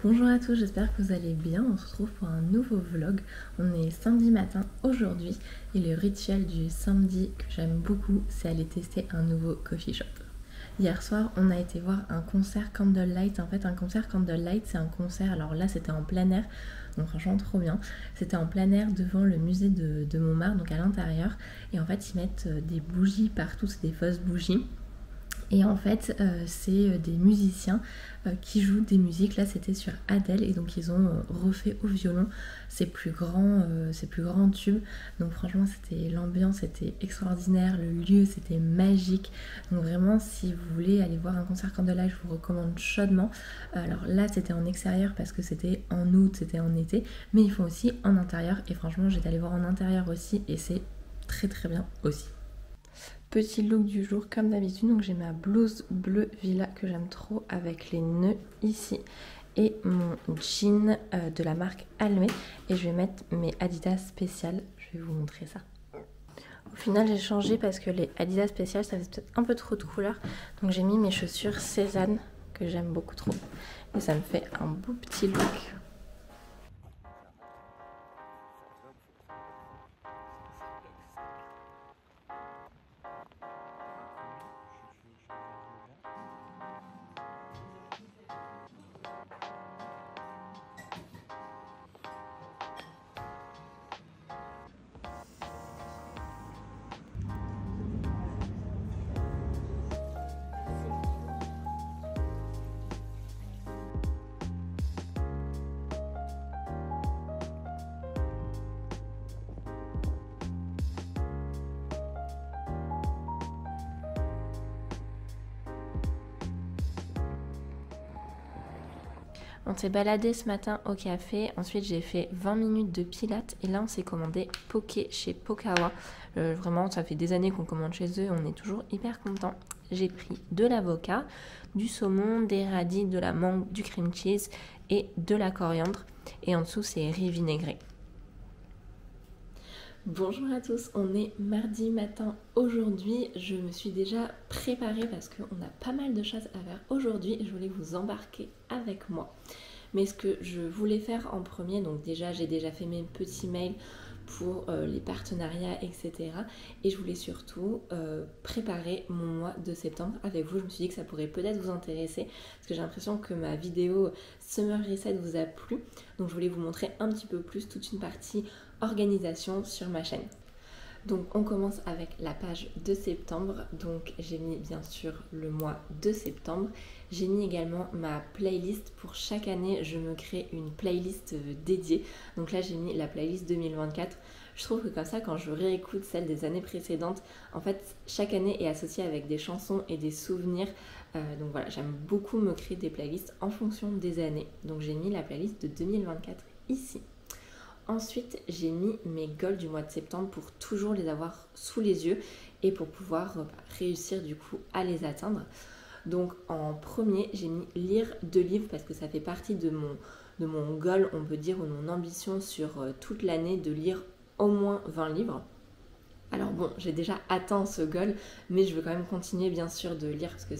Bonjour à tous, j'espère que vous allez bien. On se retrouve pour un nouveau vlog. On est samedi matin aujourd'hui et le rituel du samedi que j'aime beaucoup, c'est aller tester un nouveau coffee shop. Hier soir, on a été voir un concert Candlelight. En fait, un concert Candlelight, c'est un concert, alors là c'était en plein air, donc franchement trop bien. C'était en plein air devant le musée de Montmartre, donc à l'intérieur. Et en fait, ils mettent des bougies partout, c'est des fausses bougies. Et en fait, c'est des musiciens qui jouent des musiques. Là, c'était sur Adele et donc ils ont refait au violon ses plus grands tubes. Donc franchement, c'était l'ambiance était extraordinaire, le lieu c'était magique. Donc vraiment, si vous voulez aller voir un concert Candlelight, je vous recommande chaudement. Alors là, c'était en extérieur parce que c'était en août, c'était en été, mais ils font aussi en intérieur. Et franchement, j'étais allée voir en intérieur aussi et c'est très très bien aussi. Petit look du jour comme d'habitude, donc j'ai ma blouse bleu Villa que j'aime trop avec les nœuds ici et mon jean de la marque Almé et je vais mettre mes Adidas spéciales, je vais vous montrer ça. Au final j'ai changé parce que les Adidas spéciales ça faisait peut-être un peu trop de couleurs, donc j'ai mis mes chaussures Cézanne que j'aime beaucoup trop et ça me fait un beau petit look. On s'est baladé ce matin au café, ensuite j'ai fait 20 minutes de pilates et là on s'est commandé poké chez Pokawa. Vraiment ça fait des années qu'on commande chez eux, on est toujours hyper content. J'ai pris de l'avocat, du saumon, des radis, de la mangue, du cream cheese et de la coriandre et en dessous c'est riz vinaigré. Bonjour à tous, on est mardi matin aujourd'hui, je me suis déjà préparée parce qu'on a pas mal de choses à faire aujourd'hui, je voulais vous embarquer avec moi. Mais ce que je voulais faire en premier, donc déjà j'ai déjà fait mes petits mails pour les partenariats etc. Et je voulais surtout préparer mon mois de septembre avec vous. Je me suis dit que ça pourrait peut-être vous intéresser parce que j'ai l'impression que ma vidéo Summer Reset vous a plu. Donc je voulais vous montrer un petit peu plus toute une partie organisation sur ma chaîne. Donc on commence avec la page de septembre, donc j'ai mis bien sûr le mois de septembre, j'ai mis également ma playlist. Pour chaque année je me crée une playlist dédiée, donc là j'ai mis la playlist 2024. Je trouve que comme ça quand je réécoute celle des années précédentes, en fait chaque année est associée avec des chansons et des souvenirs, donc voilà, j'aime beaucoup me créer des playlists en fonction des années, donc j'ai mis la playlist de 2024 ici. Ensuite, j'ai mis mes goals du mois de septembre pour toujours les avoir sous les yeux et pour pouvoir réussir du coup à les atteindre. Donc en premier, j'ai mis lire 2 livres parce que ça fait partie de mon goal, on peut dire, ou de mon ambition sur toute l'année de lire au moins 20 livres. Alors bon, j'ai déjà atteint ce goal, mais je veux quand même continuer bien sûr de lire parce que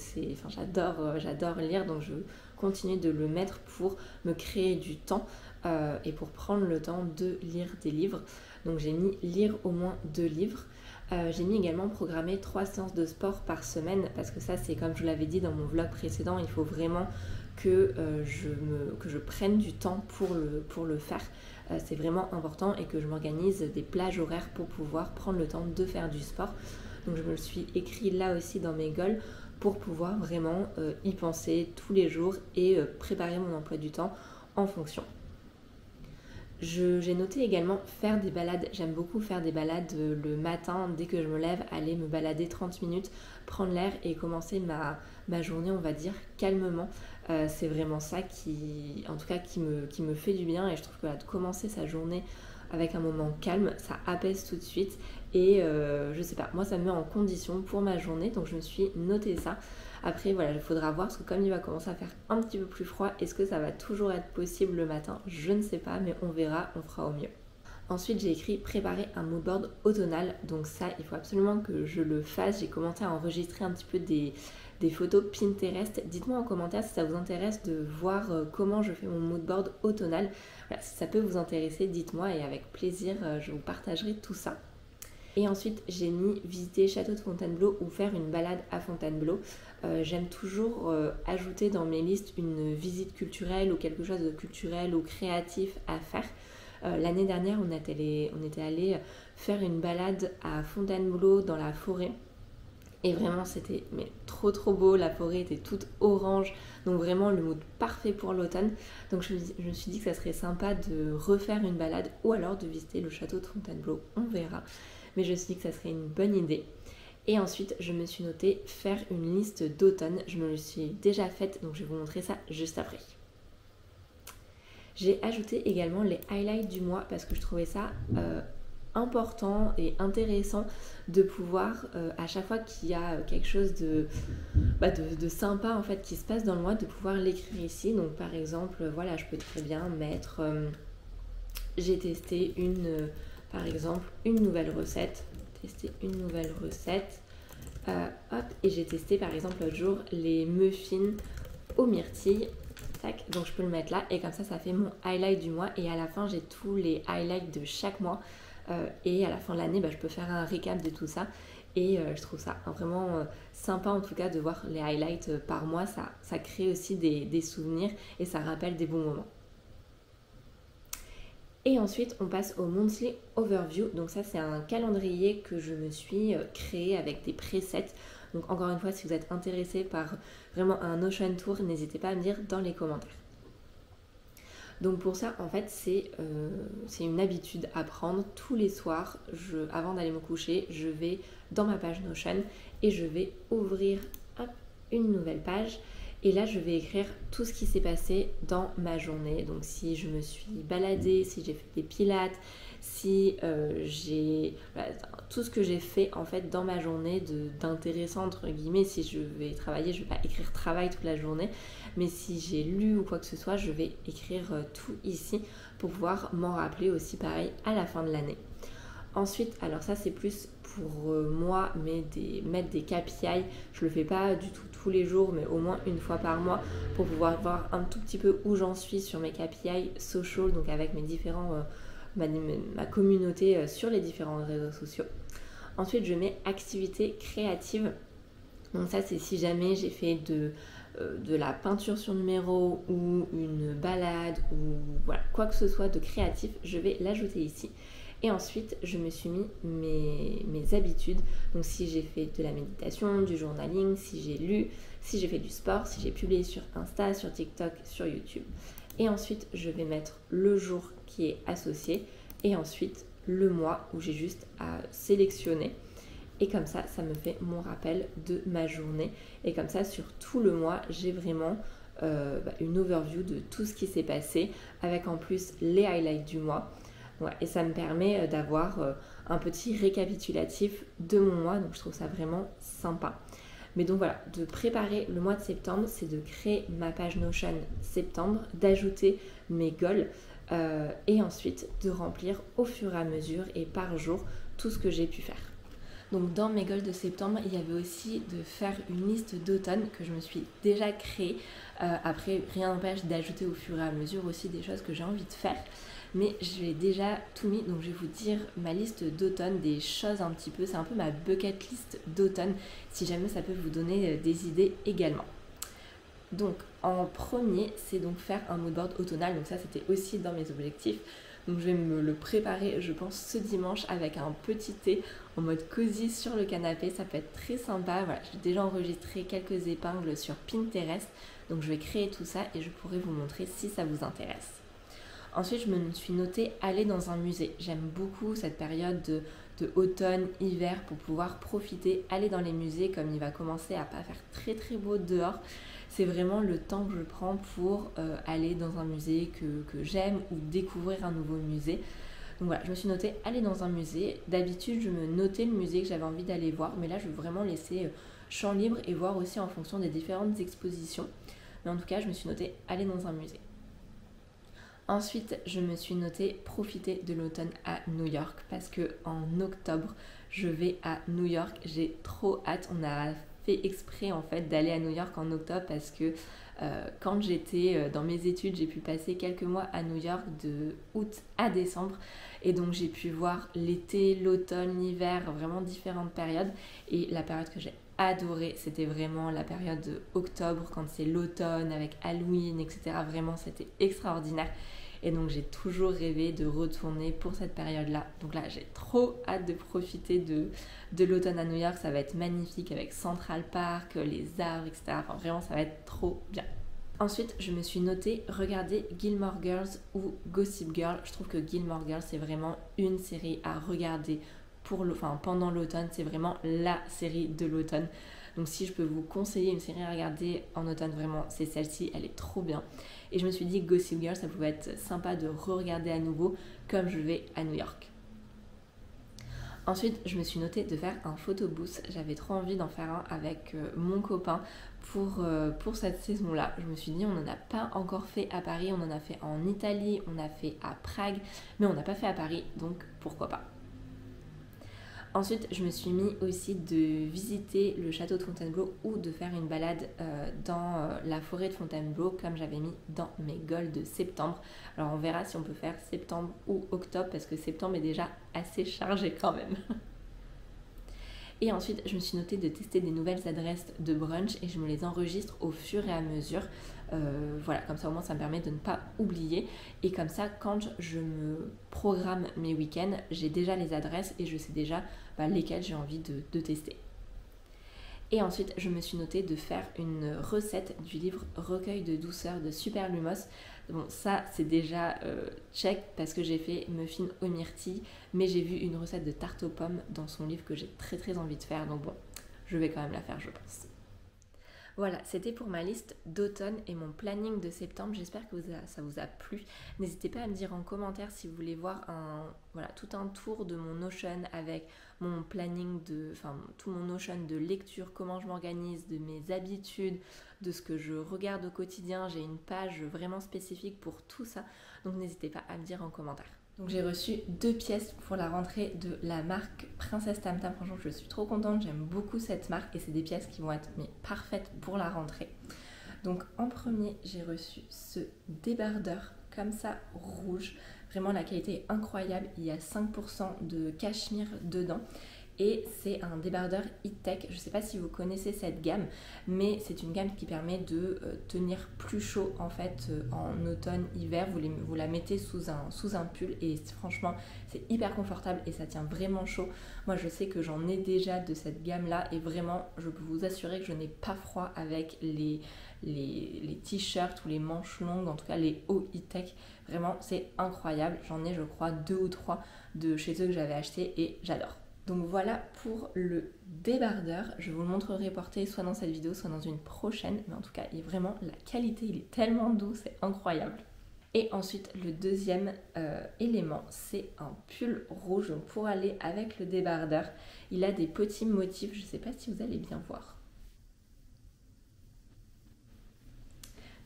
j'adore lire, donc je veux continuer de le mettre pour me créer du temps et pour prendre le temps de lire des livres. Donc j'ai mis lire au moins 2 livres. J'ai mis également programmer 3 séances de sport par semaine parce que ça c'est comme je vous l'avais dit dans mon vlog précédent, il faut vraiment que je prenne du temps pour le faire. C'est vraiment important et que je m'organise des plages horaires pour pouvoir prendre le temps de faire du sport. Donc je me le suis écrit là aussi dans mes goals pour pouvoir vraiment y penser tous les jours et préparer mon emploi du temps en fonction. J'ai noté également faire des balades. J'aime beaucoup faire des balades le matin dès que je me lève, aller me balader 30 minutes, prendre l'air et commencer ma journée, on va dire, calmement. C'est vraiment ça qui me fait du bien et je trouve que de commencer sa journée avec un moment calme, ça apaise tout de suite et je sais pas, moi ça me met en condition pour ma journée, donc je me suis noté ça. Après voilà, il faudra voir parce que comme il va commencer à faire un petit peu plus froid, est-ce que ça va toujours être possible le matin? Je ne sais pas, mais on verra, on fera au mieux. Ensuite, j'ai écrit préparer un moodboard automnal. Donc ça, il faut absolument que je le fasse. J'ai commencé à enregistrer un petit peu des photos Pinterest. Dites-moi en commentaire si ça vous intéresse de voir comment je fais mon moodboard automnal. Voilà, si ça peut vous intéresser, dites-moi et avec plaisir, je vous partagerai tout ça. Et ensuite, j'ai mis visiter Château de Fontainebleau ou faire une balade à Fontainebleau. J'aime toujours ajouter dans mes listes une visite culturelle ou quelque chose de culturel ou créatif à faire. L'année dernière, on était allé faire une balade à Fontainebleau dans la forêt. Et vraiment, c'était trop beau. La forêt était toute orange. Donc vraiment, le mood parfait pour l'automne. Donc je me suis dit que ça serait sympa de refaire une balade ou alors de visiter le château de Fontainebleau. On verra. Mais je me suis dit que ça serait une bonne idée. Et ensuite, je me suis noté faire une liste d'automne. Je me le suis déjà faite, donc je vais vous montrer ça juste après. J'ai ajouté également les highlights du mois parce que je trouvais ça important et intéressant de pouvoir, à chaque fois qu'il y a quelque chose de sympa en fait qui se passe dans le mois, de pouvoir l'écrire ici. Donc par exemple, voilà, je peux très bien mettre j'ai testé par exemple une nouvelle recette. Et j'ai testé par exemple l'autre jour les muffins aux myrtilles. Tac, donc je peux le mettre là et comme ça fait mon highlight du mois et à la fin j'ai tous les highlights de chaque mois et à la fin de l'année je peux faire un récap de tout ça et je trouve ça vraiment sympa en tout cas de voir les highlights par mois. Ça crée aussi des souvenirs et ça rappelle des bons moments. Et ensuite, on passe au Monthly Overview. Donc ça, c'est un calendrier que je me suis créé avec des presets. Donc encore une fois, si vous êtes intéressé par vraiment un Notion Tour, n'hésitez pas à me dire dans les commentaires. Donc pour ça, en fait, c'est une habitude à prendre. Tous les soirs, avant d'aller me coucher, je vais dans ma page Notion et je vais ouvrir une nouvelle page. Et là, je vais écrire tout ce qui s'est passé dans ma journée. Donc, si je me suis baladée, si j'ai fait des pilates, si tout ce que j'ai fait en fait dans ma journée d'intéressant entre guillemets. Si je vais travailler, je ne vais pas écrire travail toute la journée. Mais si j'ai lu ou quoi que ce soit, je vais écrire tout ici pour pouvoir m'en rappeler aussi pareil à la fin de l'année. Ensuite, alors ça c'est plus pour moi, mettre des KPI. Je le fais pas du tout tous les jours, mais au moins une fois par mois pour pouvoir voir un tout petit peu où j'en suis sur mes KPI social, donc avec mes différents, ma communauté sur les différents réseaux sociaux. Ensuite, je mets activité créative. Donc ça, c'est si jamais j'ai fait de la peinture sur numéro ou une balade ou voilà, quoi que ce soit de créatif, je vais l'ajouter ici. Et ensuite, je me suis mis mes habitudes. Donc si j'ai fait de la méditation, du journaling, si j'ai lu, si j'ai fait du sport, si j'ai publié sur Insta, sur TikTok, sur YouTube. Et ensuite, je vais mettre le jour qui est associé et ensuite le mois où j'ai juste à sélectionner. Et comme ça, ça me fait mon rappel de ma journée. Et comme ça, sur tout le mois, j'ai vraiment une overview de tout ce qui s'est passé avec en plus les highlights du mois. Ouais, et ça me permet d'avoir un petit récapitulatif de mon mois, donc je trouve ça vraiment sympa. Mais donc voilà, de préparer le mois de septembre, c'est de créer ma page Notion septembre, d'ajouter mes goals et ensuite de remplir au fur et à mesure et par jour tout ce que j'ai pu faire. Donc dans mes goals de septembre, il y avait aussi de faire une liste d'automne que je me suis déjà créée. Après, rien n'empêche d'ajouter au fur et à mesure aussi des choses que j'ai envie de faire. Mais j'ai déjà tout mis, donc je vais vous dire ma liste d'automne, des choses un petit peu, c'est un peu ma bucket list d'automne, si jamais ça peut vous donner des idées également. Donc en premier, c'est donc faire un moodboard automnal, donc ça c'était aussi dans mes objectifs. Donc je vais me le préparer, je pense, ce dimanche avec un petit thé en mode cosy sur le canapé, ça peut être très sympa. Voilà, j'ai déjà enregistré quelques épingles sur Pinterest, donc je vais créer tout ça et je pourrai vous montrer si ça vous intéresse. Ensuite, je me suis notée aller dans un musée. J'aime beaucoup cette période de automne, hiver pour pouvoir profiter, aller dans les musées comme il va commencer à pas faire très très beau dehors. C'est vraiment le temps que je prends pour aller dans un musée que j'aime ou découvrir un nouveau musée. Donc voilà, je me suis notée aller dans un musée. D'habitude, je me notais le musée que j'avais envie d'aller voir, mais là, je veux vraiment laisser champ libre et voir aussi en fonction des différentes expositions. Mais en tout cas, je me suis notée aller dans un musée. Ensuite, je me suis noté profiter de l'automne à New York parce que en octobre, je vais à New York. J'ai trop hâte. On a fait exprès en fait d'aller à New York en octobre parce que quand j'étais dans mes études, j'ai pu passer quelques mois à New York de août à décembre et donc j'ai pu voir l'été, l'automne, l'hiver, vraiment différentes périodes et la période que j'ai adorée, c'était vraiment la période de octobre quand c'est l'automne avec Halloween, etc. Vraiment, c'était extraordinaire. Et donc j'ai toujours rêvé de retourner pour cette période-là. Donc là, j'ai trop hâte de profiter de l'automne à New York. Ça va être magnifique avec Central Park, les arbres, etc. Enfin, vraiment, ça va être trop bien. Ensuite, je me suis notée regarder Gilmore Girls ou Gossip Girl. Je trouve que Gilmore Girls, c'est vraiment une série à regarder pendant l'automne. C'est vraiment la série de l'automne. Donc si je peux vous conseiller une série à regarder en automne, vraiment, c'est celle-ci, elle est trop bien. Et je me suis dit que Gossip Girl, ça pouvait être sympa de re-regarder à nouveau comme je vais à New York. Ensuite, je me suis notée de faire un photobooth. J'avais trop envie d'en faire un avec mon copain pour cette saison-là. Je me suis dit, on n'en a pas encore fait à Paris, on en a fait en Italie, on a fait à Prague, mais on n'a pas fait à Paris, donc pourquoi pas. Ensuite, je me suis mis aussi de visiter le château de Fontainebleau ou de faire une balade dans la forêt de Fontainebleau comme j'avais mis dans mes goals de septembre. Alors on verra si on peut faire septembre ou octobre parce que septembre est déjà assez chargé quand même. Et ensuite, je me suis notée de tester des nouvelles adresses de brunch et je me les enregistre au fur et à mesure. Voilà, comme ça au moins ça me permet de ne pas oublier. Et comme ça, quand je me programme mes week-ends, j'ai déjà les adresses et je sais déjà lesquelles j'ai envie de tester. Et ensuite, je me suis notée de faire une recette du livre Recueil de douceur de Super Lumos. Bon, ça, c'est déjà check parce que j'ai fait muffin aux myrtilles, mais j'ai vu une recette de tarte aux pommes dans son livre que j'ai très très envie de faire. Donc bon, je vais quand même la faire, je pense. Voilà, c'était pour ma liste d'automne et mon planning de septembre. J'espère que ça vous a plu. N'hésitez pas à me dire en commentaire si vous voulez voir tout un tour de mon Notion avec mon planning tout mon Notion de lecture, comment je m'organise, de mes habitudes, de ce que je regarde au quotidien. J'ai une page vraiment spécifique pour tout ça. Donc n'hésitez pas à me dire en commentaire. Donc j'ai reçu 2 pièces pour la rentrée de la marque Princesse Tam Tam. Franchement, je suis trop contente, j'aime beaucoup cette marque et c'est des pièces qui vont être parfaites pour la rentrée. Donc en premier, j'ai reçu ce débardeur comme ça, rouge. Vraiment, la qualité est incroyable. Il y a 5% de cachemire dedans. Et c'est un débardeur e-tech. Je ne sais pas si vous connaissez cette gamme, mais c'est une gamme qui permet de tenir plus chaud en fait en automne, hiver. Vous la mettez sous un pull et franchement c'est hyper confortable et ça tient vraiment chaud. Moi je sais que j'en ai déjà de cette gamme là et vraiment je peux vous assurer que je n'ai pas froid avec les t-shirts ou les manches longues, en tout cas les hauts e-tech. Vraiment c'est incroyable. J'en ai je crois 2 ou 3 de chez eux que j'avais acheté et j'adore. Donc voilà pour le débardeur, je vous le montrerai porté soit dans cette vidéo, soit dans une prochaine, mais en tout cas, la qualité, il est tellement doux, c'est incroyable. Et ensuite, le deuxième élément, c'est un pull rouge pour aller avec le débardeur. Il a des petits motifs, je ne sais pas si vous allez bien voir.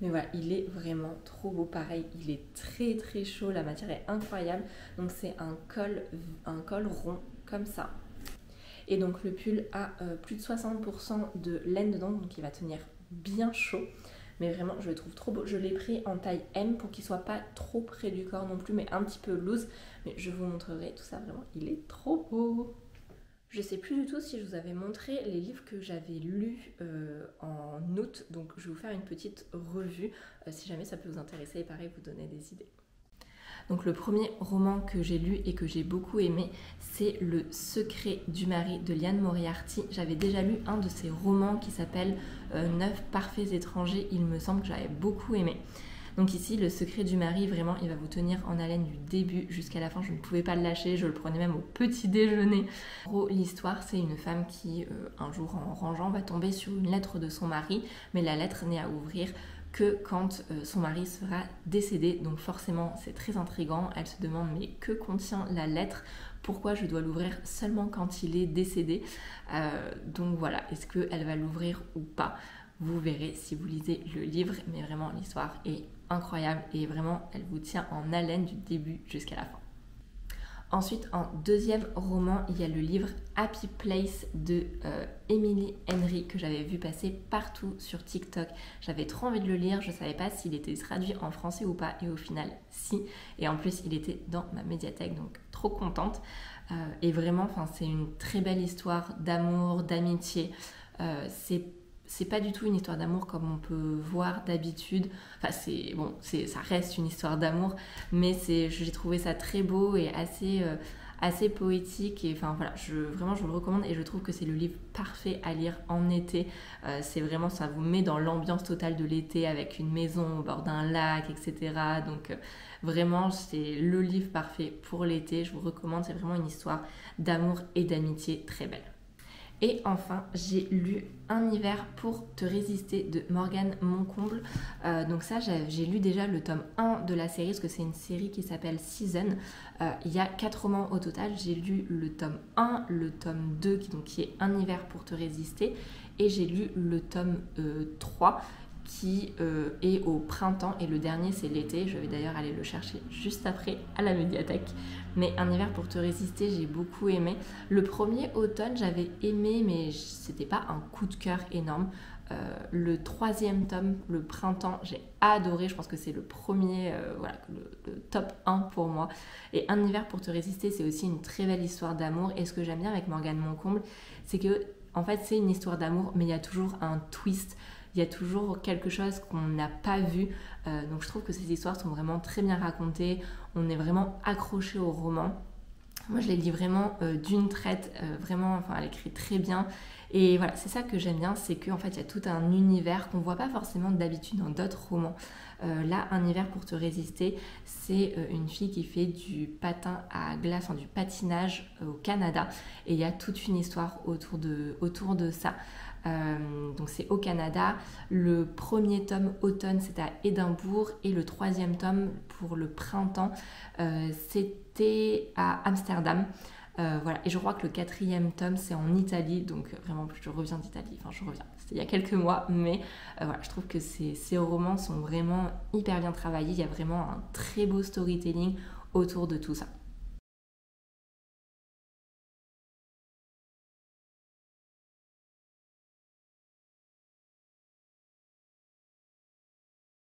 Mais voilà, il est vraiment trop beau, pareil, il est très très chaud, la matière est incroyable. Donc c'est un col rond comme ça. Et donc le pull a plus de 60% de laine dedans, donc il va tenir bien chaud. Mais vraiment, je le trouve trop beau. Je l'ai pris en taille M pour qu'il soit pas trop près du corps non plus, mais un petit peu loose. Mais je vous montrerai tout ça, vraiment, il est trop beau. Je sais plus du tout si je vous avais montré les livres que j'avais lus en août, donc je vais vous faire une petite revue si jamais ça peut vous intéresser et pareil vous donner des idées. Donc le premier roman que j'ai lu et que j'ai beaucoup aimé, c'est Le Secret du mari de Liane Moriarty. J'avais déjà lu un de ses romans qui s'appelle 9 parfaits étrangers, il me semble que j'avais beaucoup aimé. Donc ici, Le Secret du mari, vraiment, il va vous tenir en haleine du début jusqu'à la fin. Je ne pouvais pas le lâcher, je le prenais même au petit déjeuner. En gros, l'histoire, c'est une femme qui, un jour en rangeant, va tomber sur une lettre de son mari, mais la lettre n'est à ouvrir que quand son mari sera décédé. Donc forcément, c'est très intriguant. Elle se demande, mais que contient la lettre ? Pourquoi je dois l'ouvrir seulement quand il est décédé ? Donc voilà, est-ce qu'elle va l'ouvrir ou pas ? Vous verrez si vous lisez le livre, mais vraiment l'histoire est incroyable et vraiment elle vous tient en haleine du début jusqu'à la fin. Ensuite, en deuxième roman, il y a le livre Happy Place de Emily Henry que j'avais vu passer partout sur TikTok. J'avais trop envie de le lire, je ne savais pas s'il était traduit en français ou pas et au final, si. Et en plus, il était dans ma médiathèque, donc trop contente. Et vraiment, c'est une très belle histoire d'amour, d'amitié. C'est pas du tout une histoire d'amour comme on peut voir d'habitude. Enfin, ça reste une histoire d'amour, mais j'ai trouvé ça très beau et assez poétique. Et enfin voilà, vraiment je vous le recommande et je trouve que c'est le livre parfait à lire en été. C'est vraiment, ça vous met dans l'ambiance totale de l'été avec une maison au bord d'un lac, etc. Donc vraiment, c'est le livre parfait pour l'été. Je vous recommande, c'est vraiment une histoire d'amour et d'amitié très belle. Et enfin, j'ai lu Un hiver pour te résister de Morgane Moncomble. Donc ça, j'ai lu déjà le tome 1 de la série, parce que c'est une série qui s'appelle Season. Il y a 4 romans au total. J'ai lu le tome 1, le tome 2, qui est Un hiver pour te résister. Et j'ai lu le tome 3, qui est au printemps. Et le dernier, c'est l'été. Je vais d'ailleurs aller le chercher juste après à la médiathèque. Mais Un hiver pour te résister, j'ai beaucoup aimé. Le premier automne, j'avais aimé, mais c'était pas un coup de cœur énorme. Le troisième tome, le printemps, j'ai adoré. Je pense que c'est le premier, le top 1 pour moi. Et Un hiver pour te résister, c'est aussi une très belle histoire d'amour. Et ce que j'aime bien avec Morgane Moncomble, c'est que, en fait, c'est une histoire d'amour, mais il y a toujours un twist. Il y a toujours quelque chose qu'on n'a pas vu. Donc je trouve que ces histoires sont vraiment très bien racontées. On est vraiment accroché au roman. Moi, je les lis vraiment d'une traite. Elle écrit très bien. Et voilà, c'est ça que j'aime bien, c'est qu'en fait, il y a tout un univers qu'on ne voit pas forcément d'habitude dans d'autres romans. Là, Un hiver pour te résister, c'est une fille qui fait du patin à glace, du patinage au Canada. Et il y a toute une histoire autour de ça. Donc c'est au Canada. Le premier tome automne, c'était à Édimbourg, et le troisième tome pour le printemps, c'était à Amsterdam. Et je crois que le quatrième tome, c'est en Italie. Donc vraiment, je reviens d'Italie. C'était il y a quelques mois, mais je trouve que ces romans sont vraiment hyper bien travaillés. Il y a vraiment un très beau storytelling autour de tout ça.